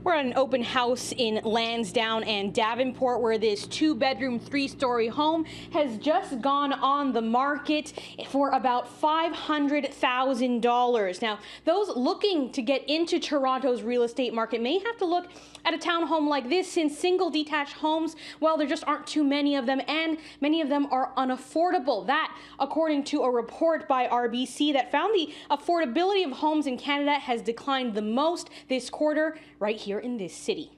We're at an open house in Lansdowne and Davenport where this 2-bedroom, 3-story home has just gone on the market for about $500,000. Now, those looking to get into Toronto's real estate market may have to look at a townhome like this, since single detached homes, well, there just aren't too many of them, and many of them are unaffordable. That, according to a report by RBC that found the affordability of homes in Canada has declined the most this quarter right here in this city.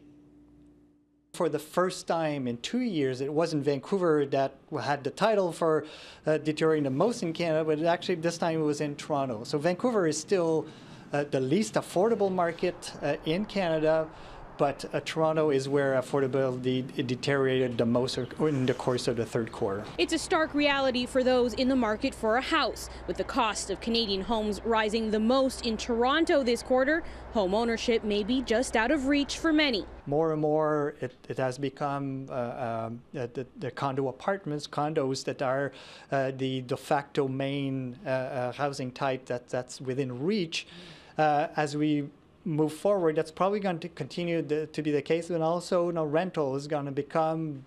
For the first time in 2 years, it wasn't Vancouver that had the title for deteriorating the most in Canada, but actually this time it was in Toronto. So Vancouver is still the least affordable market in Canada, but Toronto is where affordability deteriorated the most in the course of the third quarter. It's a stark reality for those in the market for a house. With the cost of Canadian homes rising the most in Toronto this quarter, home ownership may be just out of reach for many. More and more, it has become the condo apartments, condos that are the de facto main housing type that's within reach. As we move forward, that's probably going to continue to be the case, and also, rental is going to become,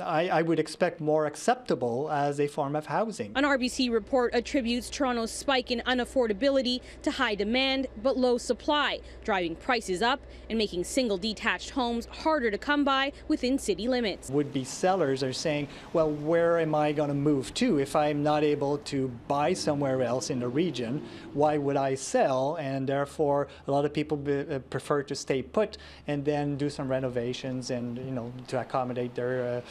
I would expect, more acceptable as a form of housing. An RBC report attributes Toronto's spike in unaffordability to high demand but low supply, driving prices up and making single detached homes harder to come by within city limits. Would-be sellers are saying, well, where am I going to move to? If I'm not able to buy somewhere else in the region, why would I sell? And therefore, a lot of people prefer to stay put and then do some renovations and, to accommodate their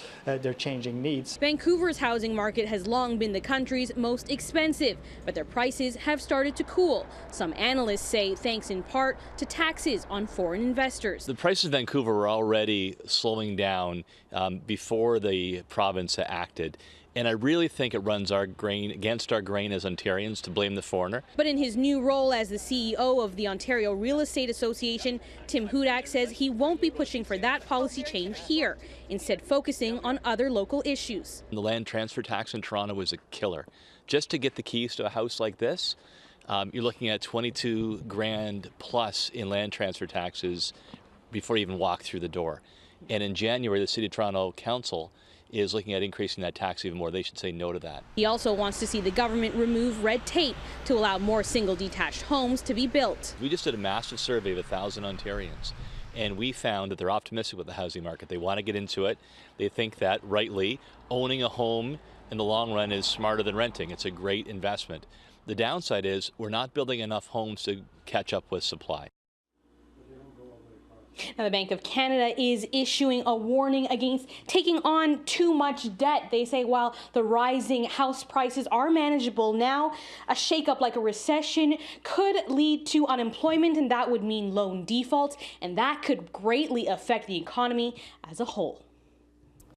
changing needs. Vancouver's housing market has long been the country's most expensive, but their prices have started to cool. Some analysts say thanks in part to taxes on foreign investors. The prices in Vancouver were already slowing down before the province acted. And I really think it runs against our grain as Ontarians to blame the foreigner. But in his new role as the CEO of the Ontario Real Estate Association, Tim Hudak says he won't be pushing for that policy change here, instead focusing on other local issues. The land transfer tax in Toronto is a killer. Just to get the keys to a house like this, you're looking at 22 grand plus in land transfer taxes before you even walk through the door. And in January, the City of Toronto Council is looking at increasing that tax even more. They should say no to that. He also wants to see the government remove red tape to allow more single detached homes to be built. We just did a massive survey of 1,000 Ontarians, and we found that they're optimistic with the housing market. They want to get into it. They think that, rightly, owning a home in the long run is smarter than renting. It's a great investment. The downside is we're not building enough homes to catch up with supply. Now, the Bank of Canada is issuing a warning against taking on too much debt. They say while the rising house prices are manageable now, a shakeup like a recession could lead to unemployment, and that would mean loan defaults, and that could greatly affect the economy as a whole.